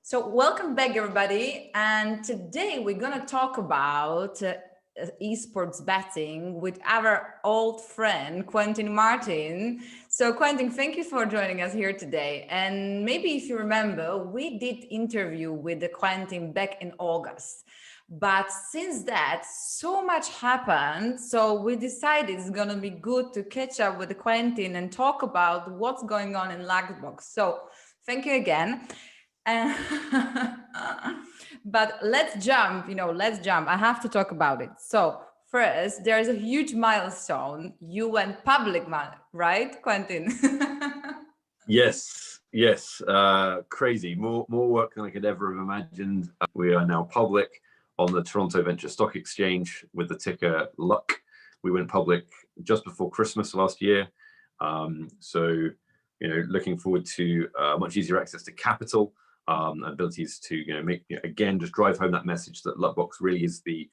So welcome back, everybody. And today we're going to talk about esports betting with our old friend, Quentin Martin. So Quentin, thank you for joining us here today. And maybe if you remember, we did interview with the Quentin back in August. But since that, so much happened. So we decided it's going to be good to catch up with Quentin and talk about what's going on in Luckbox. So thank you again. But let's jump, I have to talk about it. So first, there's a huge milestone. You went public, right, Quentin? Yes. Crazy. More work than I could ever have imagined. We are now public on the Toronto Venture Stock Exchange with the ticker Luck. We went public just before Christmas last year. So, looking forward to much easier access to capital. Abilities to make, again, just drive home that message that Luckbox really is the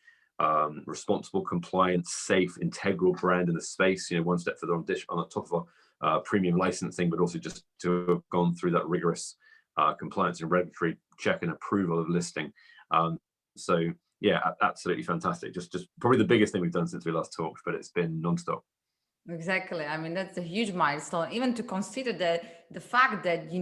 responsible, compliant, safe, integral brand in the space. One step further on the top of our premium licensing, but also just to have gone through that rigorous compliance and regulatory check and approval of listing. So yeah, absolutely fantastic. Just probably the biggest thing we've done since we last talked, but it's been non-stop. Exactly. I mean, that's a huge milestone. Even to consider that the fact that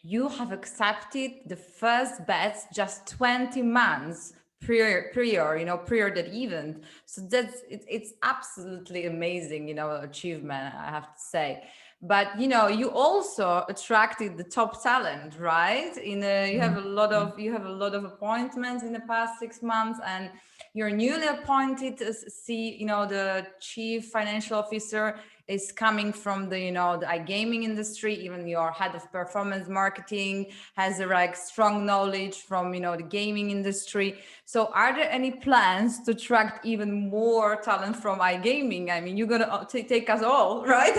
you have accepted the first bets just 20 months prior that event. So it's absolutely amazing, achievement, I have to say. But you also attracted the top talent, right? You have a lot of appointments in the past 6 months, and you're newly appointed as the chief financial officer is coming from the iGaming industry. Even your head of performance marketing has a strong knowledge from the gaming industry. So are there any plans to attract even more talent from iGaming? I mean, you're gonna take us all, right?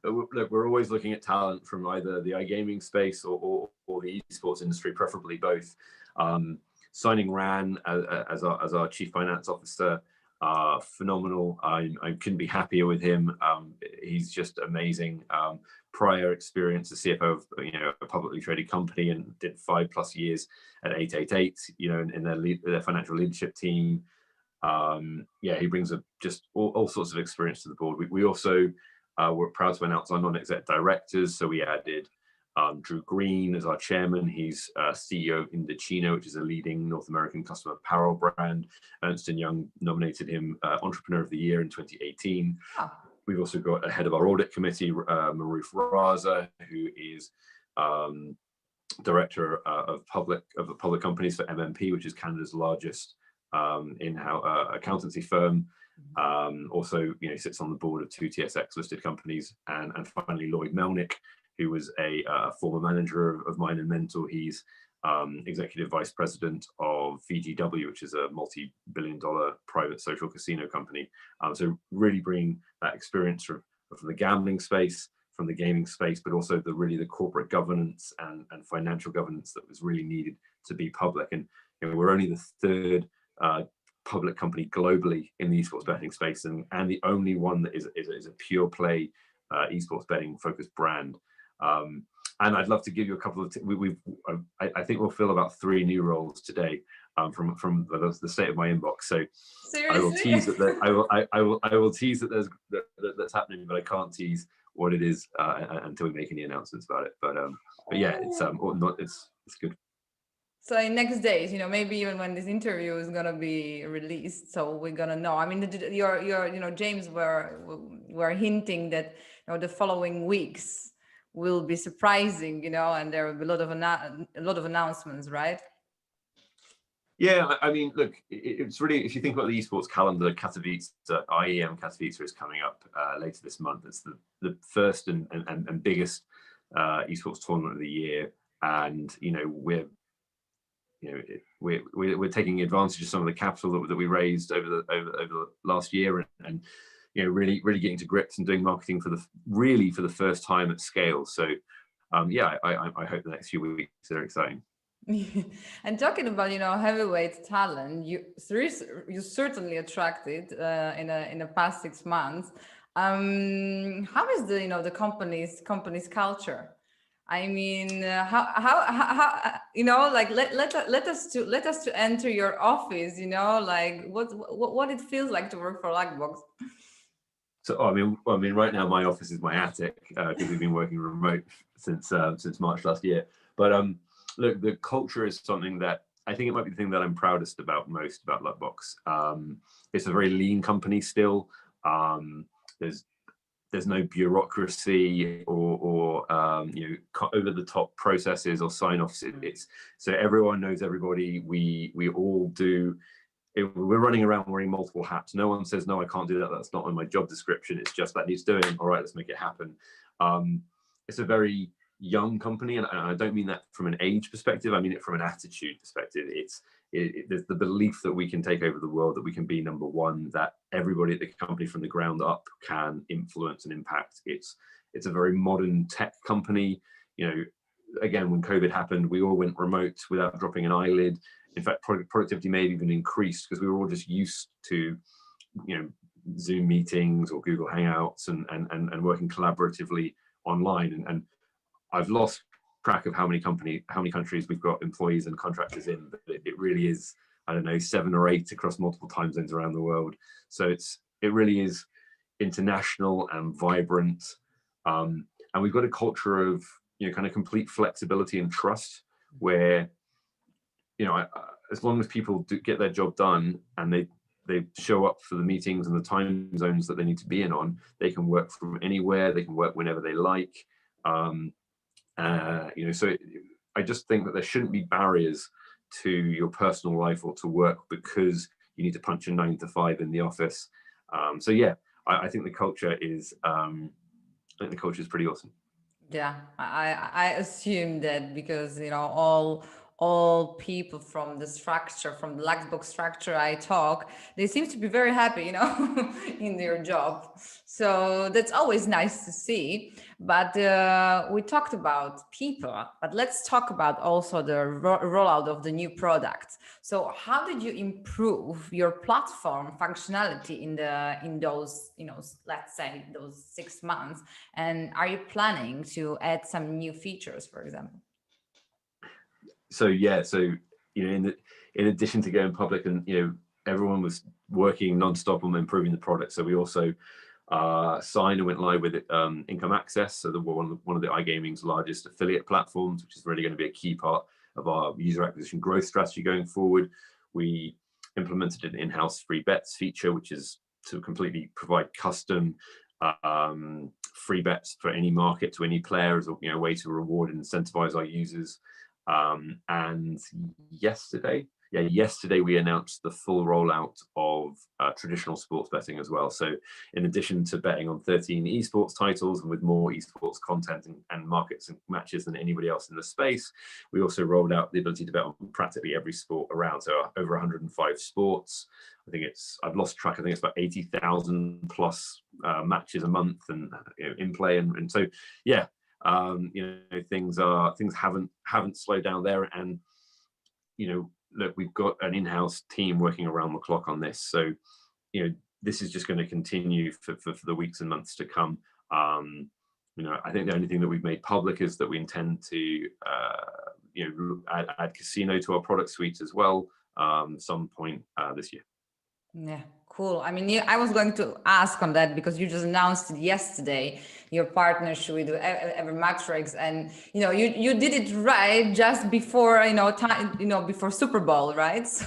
Look, we're always looking at talent from either the iGaming space or the esports industry, preferably both. Signing Ran as our chief finance officer, phenomenal. I couldn't be happier with him. He's just amazing. Prior experience as CFO of a publicly traded company, and did 5+ years at 888, in their financial leadership team. He brings just all sorts of experience to the board. We also were proud to announce our non-exec directors. So we added Drew Green as our chairman. He's CEO of Indochino, which is a leading North American customer apparel brand. Ernst & Young nominated him Entrepreneur of the Year in 2018. Oh. We've also got a head of our audit committee, Maruf Raza, who is director of public companies for MMP, which is Canada's largest in-house accountancy firm. Also, sits on the board of 2 TSX listed companies, and finally Lloyd Melnick, who was a former manager of mine and mentor. He's executive vice president of VGW, which is a multi-billion-dollar private social casino company. So really bring that experience from the gambling space, from the gaming space, but also the corporate governance and financial governance that was really needed to be public. And we're only the third public company globally in the esports betting space, and the only one that is a pure play esports betting focused brand. And I'd love to give you a couple of. I think we'll fill about 3 new roles today from the state of my inbox. So seriously? I will tease that. I will tease that that's happening, but I can't tease what it is until we make any announcements about it. But yeah, it's good. So in next days, maybe even when this interview is gonna be released, so we're gonna know. I mean, your James were hinting that the following weeks will be surprising, and there will be a lot of announcements, right? Yeah, I mean, look, it's really, if you think about the esports calendar, Katowice, IEM Katowice is coming up later this month. It's the first and biggest esports tournament of the year, and we're taking advantage of some of the capital that we raised over the last year, and really getting to grips and doing marketing for the first time at scale. So I hope the next few weeks are exciting. And talking about heavyweight talent, you certainly attracted in the past 6 months. How is the company's culture? I mean, how you know, like let us to enter your office, you know, like what it feels like to work for Luckbox. So I mean, right now my office is my attic because we've been working remote since March last year. But look, the culture is something that I think it might be the thing that I'm proudest about most about Luckbox. It's a very lean company still. There's no bureaucracy or you know, over the top processes or sign offs. It's so everyone knows everybody. We all do. We're running around wearing multiple hats. No one says, no, I can't do that. That's not on my job description. It's just that needs doing. All right, let's make it happen. It's a very young company, and I don't mean that from an age perspective. I mean it from an attitude perspective. There's the belief that we can take over the world, that we can be number one, that everybody at the company from the ground up can influence and impact. It's a very modern tech company. You know, again, when COVID happened, we all went remote without dropping an eyelid. In fact, productivity may have even increased because we were all just used to, you know, Zoom meetings or Google Hangouts and working collaboratively online. And I've lost track of how many countries we've got employees and contractors in, but it really is, I don't know, 7 or 8 across multiple time zones around the world. So it really is international and vibrant. And we've got a culture of, you know, kind of complete flexibility and trust where, you know, as long as people do get their job done and they show up for the meetings and the time zones that they need to be in on, they can work from anywhere, they can work whenever they like. You know, so I just think that there shouldn't be barriers to your personal life or to work because you need to punch a 9 to 5 in the office. So yeah, I think the culture is pretty awesome. Yeah, I assume that because, you know, all people from the structure, from the Luckbox structure I talk, they seem to be very happy, you know, in their job. So that's always nice to see. But we talked about people, but let's talk about also the rollout of the new products. So how did you improve your platform functionality in those, you know, let's say those 6 months? And are you planning to add some new features, for example? So yeah, so you know, in addition to going public, and you know, everyone was working nonstop on improving the product. So we also signed and went live with Income Access, so one of the iGaming's largest affiliate platforms, which is really going to be a key part of our user acquisition growth strategy going forward. We implemented an in-house free bets feature, which is to completely provide custom free bets for any market to any player as a, you know, way to reward and incentivize our users. And yesterday we announced the full rollout of traditional sports betting as well. So in addition to betting on 13 esports titles and with more esports content and markets and matches than anybody else in the space, we also rolled out the ability to bet on practically every sport around. So over 105 sports. I think I've lost track. I think it's about 80,000 plus matches a month and, you know, in play. And so, yeah, you know, things haven't slowed down there. And, you know, look, we've got an in-house team working around the clock on this. So, you know, this is just going to continue for the weeks and months to come. You know, I think the only thing that we've made public is that we intend to, you know, add casino to our product suite as well, some point this year. Yeah, cool. I mean, I was going to ask on that because you just announced it yesterday, your partnership with Evermatrix, and you know, you did it right just before, you know, time, you know, before Super Bowl, right? So...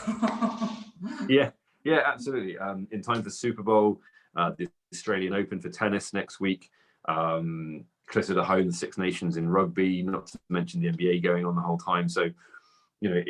Yeah, absolutely. In time for Super Bowl, the Australian Open for tennis next week, closer to home, the Six Nations in rugby, not to mention the NBA going on the whole time. So, you know,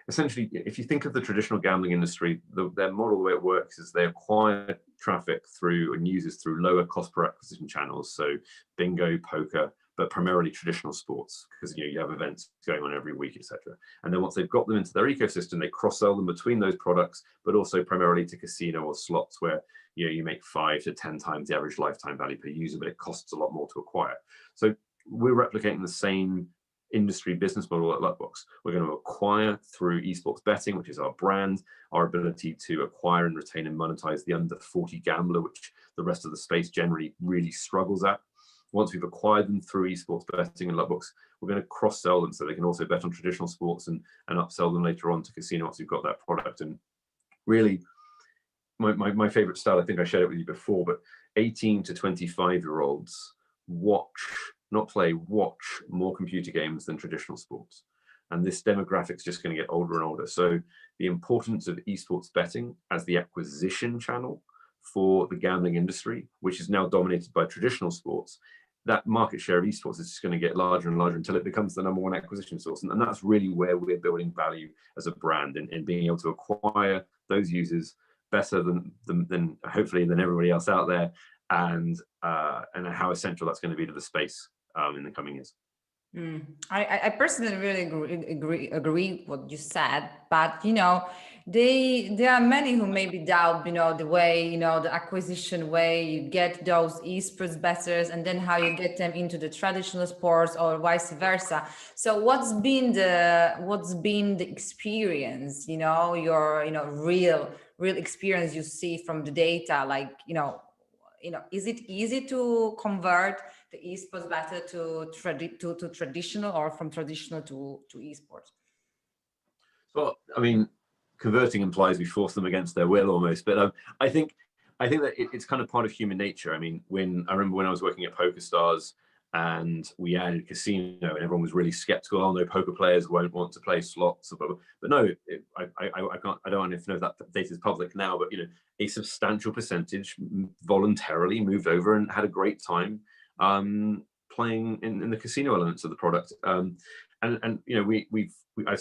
essentially, if you think of the traditional gambling industry, their model, the way it works is they acquire traffic through and users through lower cost per acquisition channels. So bingo, poker, but primarily traditional sports, because, you know, you have events going on every week, etc. And then once they've got them into their ecosystem, they cross-sell them between those products, but also primarily to casino or slots, where, you know, you make 5 to 10 times the average lifetime value per user, but it costs a lot more to acquire. So we're replicating the same industry business model at Luckbox. We're going to acquire through esports betting, which is our brand, our ability to acquire and retain and monetize the under 40 gambler, which the rest of the space generally really struggles at. once we've acquired them through esports betting and Luckbox, we're going to cross-sell them so they can also bet on traditional sports and upsell them later on to casino once we've got that product. And really, my favorite style, I think I shared it with you before, but 18 to 25-year-olds watch, not play, watch more computer games than traditional sports. And this demographic's just going to get older and older. So the importance of esports betting as the acquisition channel for the gambling industry, which is now dominated by traditional sports, that market share of esports is just going to get larger and larger until it becomes the #1 acquisition source. And that's really where we're building value as a brand, in being able to acquire those users better than hopefully than everybody else out there, and how essential that's going to be to the space in the coming years. I personally really agree what you said, but there are many who maybe doubt the way the acquisition way you get those esports bettors, and then how you get them into the traditional sports or vice versa. So what's been the experience, your real experience you see from the data, like is it easy to convert the esports better to traditional, or from traditional to esports? Well, I mean, converting implies we force them against their will almost, but I think that it's kind of part of human nature. I mean, I remember when I was working at PokerStars and we added casino, and everyone was really skeptical. Oh no, poker players won't want to play slots, but no, I don't know if that data is public now, but a substantial percentage voluntarily moved over and had a great time playing in the casino elements of the product. I've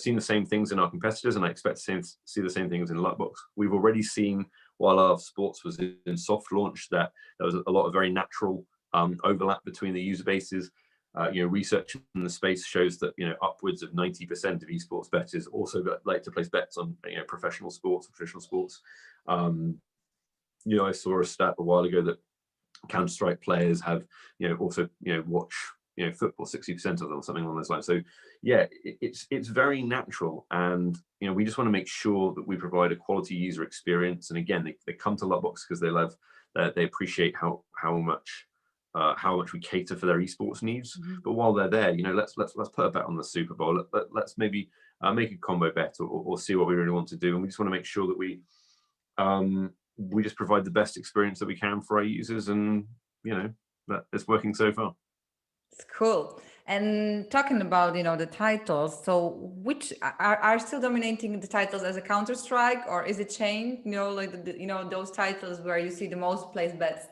seen the same things in our competitors, and I expect to see the same things in Luckbox. We've already seen, while our sports was in soft launch, that there was a lot of very natural overlap between the user bases. Research in the space shows that upwards of 90% of esports bettors also like to place bets on professional sports or traditional sports. I saw a stat a while ago that Counter-Strike players have also watch football, 60% of them, something along those lines. So yeah, it's very natural, and we just want to make sure that we provide a quality user experience. And again, they come to Luckbox because they appreciate how much we cater for their esports needs. But while they're there, let's put a bet on the Super Bowl. Let's maybe make a combo bet, or see what we really want to do. And we just want to make sure that we just provide the best experience that we can for our users, and that it's working so far. It's cool. And talking about the titles, so which are still dominating the titles as a Counter-Strike, or is it changed? Like those titles where you see the most placed bets.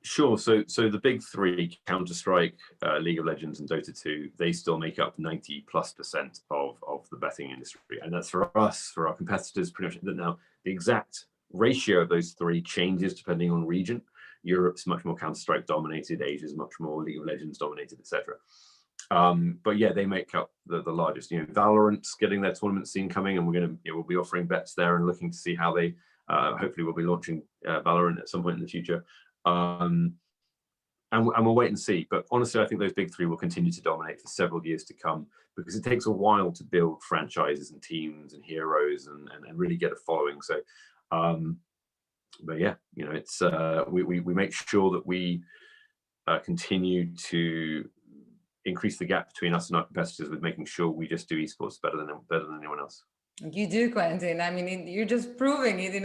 Sure. So the big three, Counter-Strike, League of Legends, and Dota 2, they still make up 90+% of the betting industry. And that's for us, for our competitors, pretty much. Now, the exact ratio of those three changes depending on region. Europe's much more Counter-Strike dominated, Asia's much more League of Legends dominated, etc. But yeah, they make up the largest. Valorant's getting their tournament scene coming, and we'll be offering bets there and looking to see how they. Hopefully, we'll be launching Valorant at some point in the future. And we'll wait and see. But honestly, I think those big three will continue to dominate for several years to come, because it takes a while to build franchises and teams and heroes and really get a following. So, but yeah, it's we make sure that we continue to increase the gap between us and our competitors with making sure we just do esports better than anyone else. You do, Quentin. I mean, you're just proving it,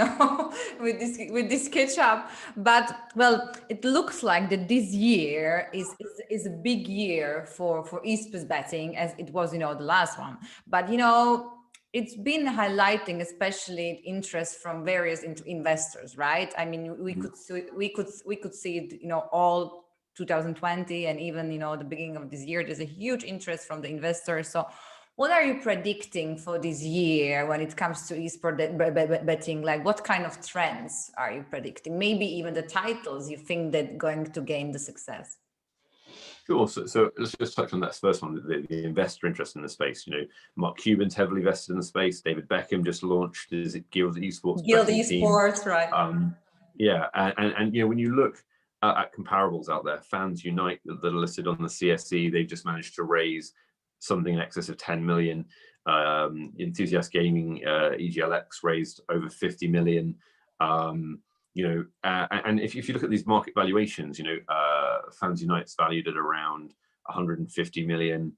with this catch up. But well, it looks like that this year is a big year for esports betting, as it was, the last one. But it's been highlighting especially interest from various investors, right? I mean, we could see it, all 2020, and even the beginning of this year. There's a huge interest from the investors. So what are you predicting for this year when it comes to esports betting? Like, what kind of trends are you predicting? Maybe even the titles you think that going to gain the success? Sure. So let's just touch on that first one, the investor interest in the space. Mark Cuban's heavily invested in the space. David Beckham just launched his Guild Esports. Guild Esports, right? Yeah, and when you look at comparables out there, Fans Unite that are listed on the CSE, they've just managed to raise something in excess of 10 million. Enthusiast Gaming, EGLX, raised over 50 million. And if you look at these market valuations, Fans United's valued at around 150 million.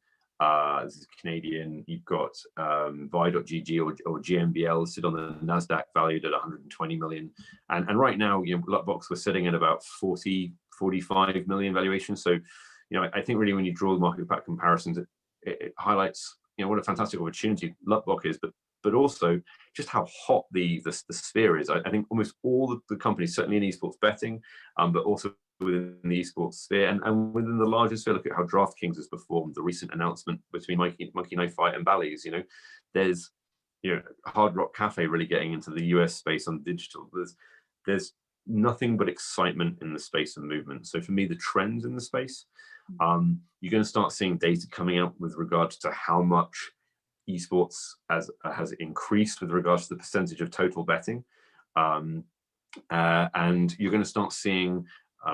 This is Canadian. You've got Vi.gg or GMBL sit on the Nasdaq, valued at 120 million. And right now, Luckbox was sitting at about 45 million valuation. So, I think really when you draw the market cap comparisons, it highlights what a fantastic opportunity Luckbox is, but also just how hot the sphere is. I think almost all the companies, certainly in esports betting, but also within the esports sphere and within the larger sphere. Look at how DraftKings has performed. The recent announcement between Monkey Knife Fight and Bally's. There's Hard Rock Cafe really getting into the US space on digital. There's nothing but excitement in the space and movement. So for me, the trends in the space, you're going to start seeing data coming out with regards to how much esports has increased with regards to the percentage of total betting, and you're going to start seeing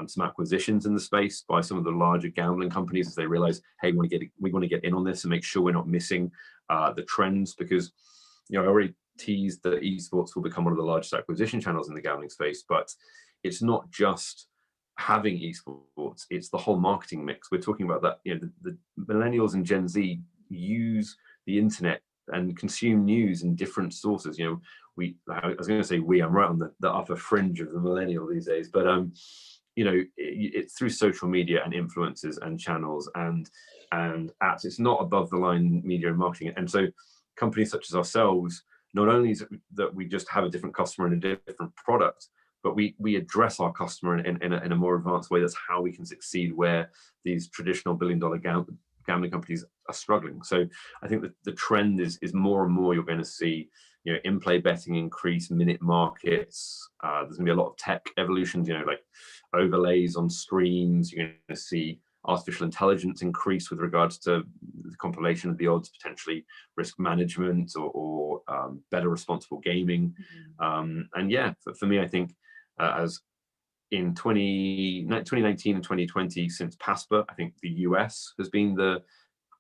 some acquisitions in the space by some of the larger gambling companies as they realize, hey, we want to get in on this and make sure we're not missing the trends, because I already teased that esports will become one of the largest acquisition channels in the gambling space, but it's not just having esports, it's the whole marketing mix. We're talking about that, the millennials and Gen Z use the internet and consume news in different sources. I was going to say I'm right on the upper fringe of the millennial these days, but it's through social media and influencers and channels and apps. It's not above the line media and marketing. And so companies such as ourselves, not only is it that we just have a different customer and a different product, but we address our customer in a more advanced way. That's how we can succeed where these traditional billion-dollar gambling companies are struggling. So I think that the trend is more and more you're going to see in-play betting increase, minute markets. There's going to be a lot of tech evolutions, like overlays on screens. You're going to see artificial intelligence increase with regards to the compilation of the odds, potentially risk management or better responsible gaming. And yeah, for me, I think as in 2019 and 2020, since PASPA, I think the US has been the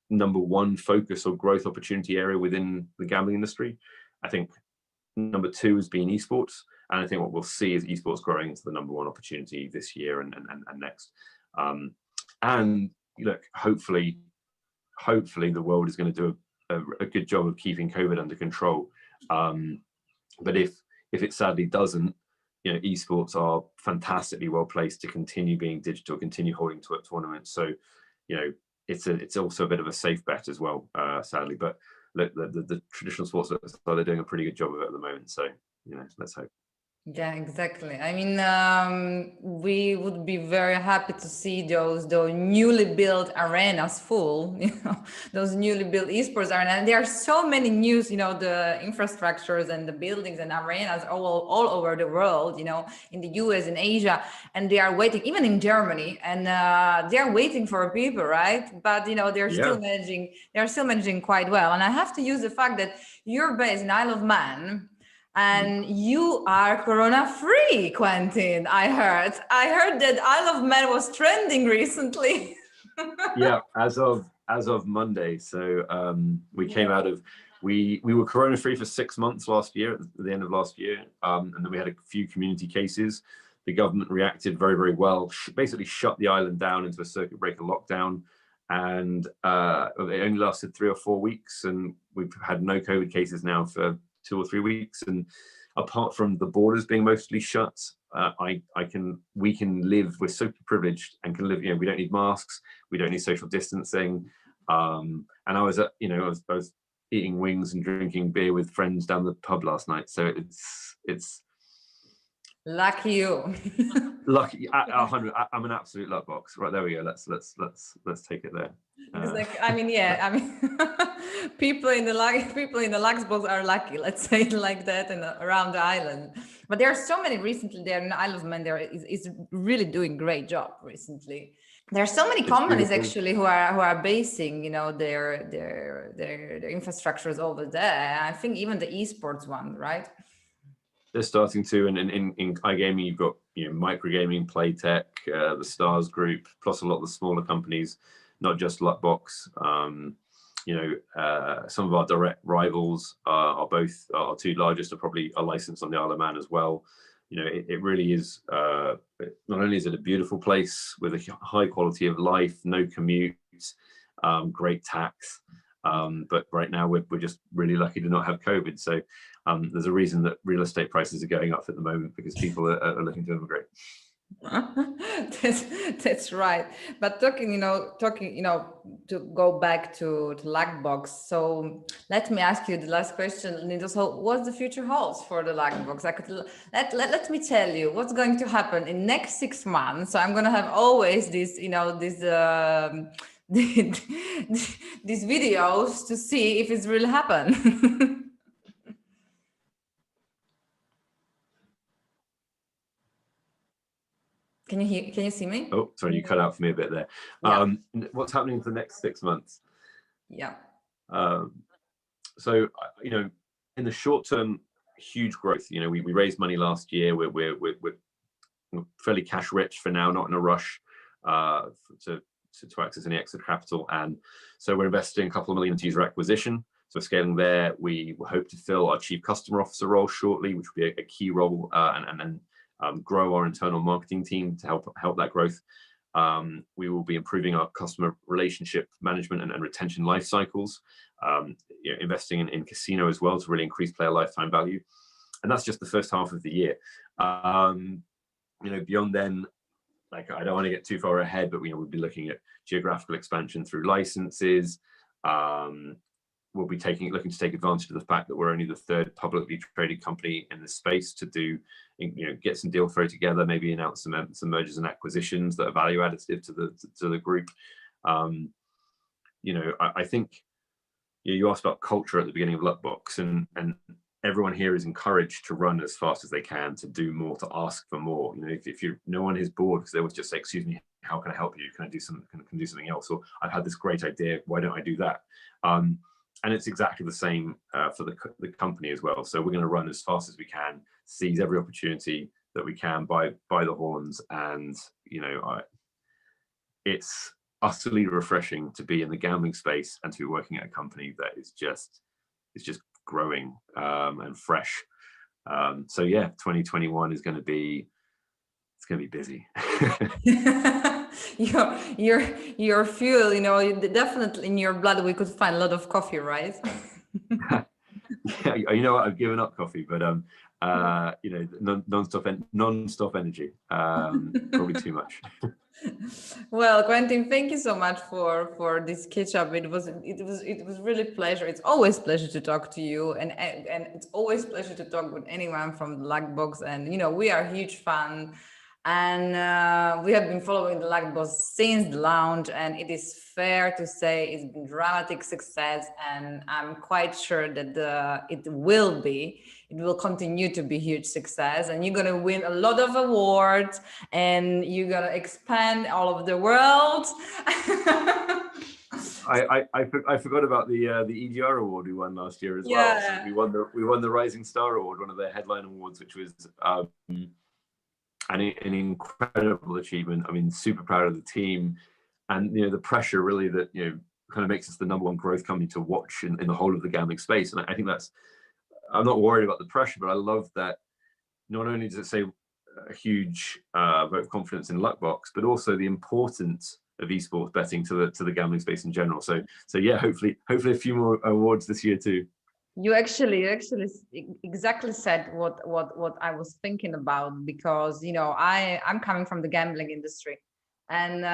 #1 focus or growth opportunity area within the gambling industry. I think #2 has been esports. And I think what we'll see is esports growing into the #1 opportunity this year and next. And look, hopefully the world is going to do a good job of keeping COVID under control. But if it sadly doesn't, esports are fantastically well placed to continue being digital, continue holding to tournaments. So, it's also a bit of a safe bet as well, sadly. But look, the traditional sports, they're doing a pretty good job of it at the moment. So, let's hope. Yeah, exactly. I mean, we would be very happy to see those newly built arenas full, those newly built esports arenas. And there are so many news, the infrastructures and the buildings and arenas all over the world, in the US and Asia, and they are waiting, even in Germany, and they are waiting for people, right? But they're still managing quite well. And I have to use the fact that you're based in Isle of Man. And you are corona-free, Quentin. I heard that Isle of Man was trending recently. Yeah, as of Monday. So we came out of we were corona-free for 6 months last year, at the end of last year, and then we had a few community cases. The government reacted very, very well. Basically, shut the island down into a circuit breaker lockdown, and it only lasted 3 or 4 weeks, and we've had no COVID cases now for 2 or 3 weeks. And apart from the borders being mostly shut, we can live. We're so privileged and can live. We don't need masks. We don't need social distancing. And I was I was eating wings and drinking beer with friends down the pub last night. So it's lucky you. Lucky. 100. I'm an absolute luckbox. Right, there we go. Let's take it there. People in the Luckbox are lucky, let's say it like that, and around the island. But there are so many recently there in Isle of Man. There is really doing great job recently. There are so many companies actually who are basing their infrastructures over there. I think even the esports one, right? They're starting to, and in iGaming, you've got Microgaming, Playtech, the Stars Group, plus a lot of the smaller companies, not just Luckbox. Some of our direct rivals our 2 largest are probably licensed on the Isle of Man as well. it really is, not only is it a beautiful place with a high quality of life, no commute, great tax, but right now we're just really lucky to not have COVID. So there's a reason that real estate prices are going up at the moment, because people are looking to immigrate. That's right. But talking, to go back to Luckbox. So let me ask you the last question, Linda. So what's the future holds for the Luckbox? Let me tell you what's going to happen in next 6 months. So I'm going to have always this, these videos to see if it's really happen. Can you see me? Oh, sorry, you cut out for me a bit there. Yeah. What's happening for the next 6 months? Yeah. So, in the short term, huge growth. We raised money last year. We're fairly cash rich for now, not in a rush to access any extra capital. And so we're investing a couple of million into user acquisition. So scaling there. We hope to fill our chief customer officer role shortly, which will be a key role, and then grow our internal marketing team to help that growth. We will be improving our customer relationship management and retention life cycles, investing in casino as well to really increase player lifetime value. And that's just the first half of the year. Beyond then, I don't want to get too far ahead, but we'll be looking at geographical expansion through licenses. We'll be looking to take advantage of the fact that we're only the third publicly traded company in the space to get some deal flow together, maybe announce some mergers and acquisitions that are value additive to the group. I think you asked about culture at the beginning of Luckbox, and everyone here is encouraged to run as fast as they can, to do more, to ask for more. If no one is bored, because they always just say, "Excuse me, how can I help you? Can I do something else?" Or, "I've had this great idea, why don't I do that?" And it's exactly the same for the company as well. So we're going to run as fast as we can, seize every opportunity that we can by the horns. And it's utterly refreshing to be in the gambling space and to be working at a company that is just growing and fresh. So yeah, 2021 is going to be busy. your fuel, definitely in your blood we could find a lot of coffee, right? Yeah, I've given up coffee, but non-stop energy, probably too much. Well, Quentin, thank you so much for this catch up. It was really a pleasure. It's always a pleasure to talk to you, and it's always a pleasure to talk with anyone from the Luckbox. And we are a huge fan, and we have been following the Luckbox since the launch, and it is fair to say it's been dramatic success, and I'm quite sure that it will continue to be huge success, and you're going to win a lot of awards, and you're going to expand all over the world. I forgot about the EGR award we won last year as well. So we won the Rising Star Award, one of their headline awards, which was an incredible achievement. I mean, super proud of the team, and the pressure really that kind of makes us the #1 growth company to watch in the whole of the gambling space. And I think I'm not worried about the pressure, but I love that not only does it say a huge vote of confidence in Luckbox, but also the importance of esports betting to the gambling space in general. So yeah, hopefully a few more awards this year too. You actually exactly said what I was thinking about, because I'm coming from the gambling industry, and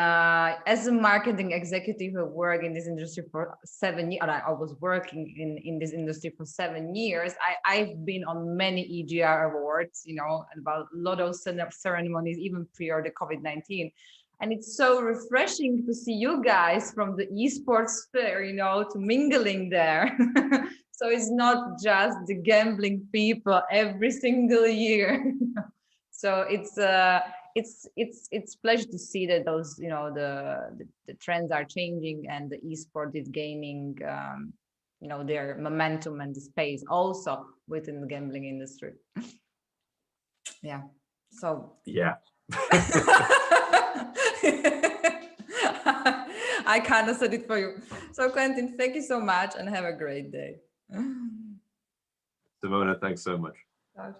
as a marketing executive who worked in this industry for 7 years, I was working in this industry for 7 years. I've been on many EGR awards, and about lotto ceremonies, even prior to COVID-19. And it's so refreshing to see you guys from the esports sphere, to mingling there. So it's not just the gambling people every single year. So it's pleasure to see that those, the trends are changing, and the esport is gaining, their momentum and the space also within the gambling industry. Yeah. So yeah. I kind of said it for you. So Quentin, thank you so much, and have a great day. Simona, thanks so much. Ciao.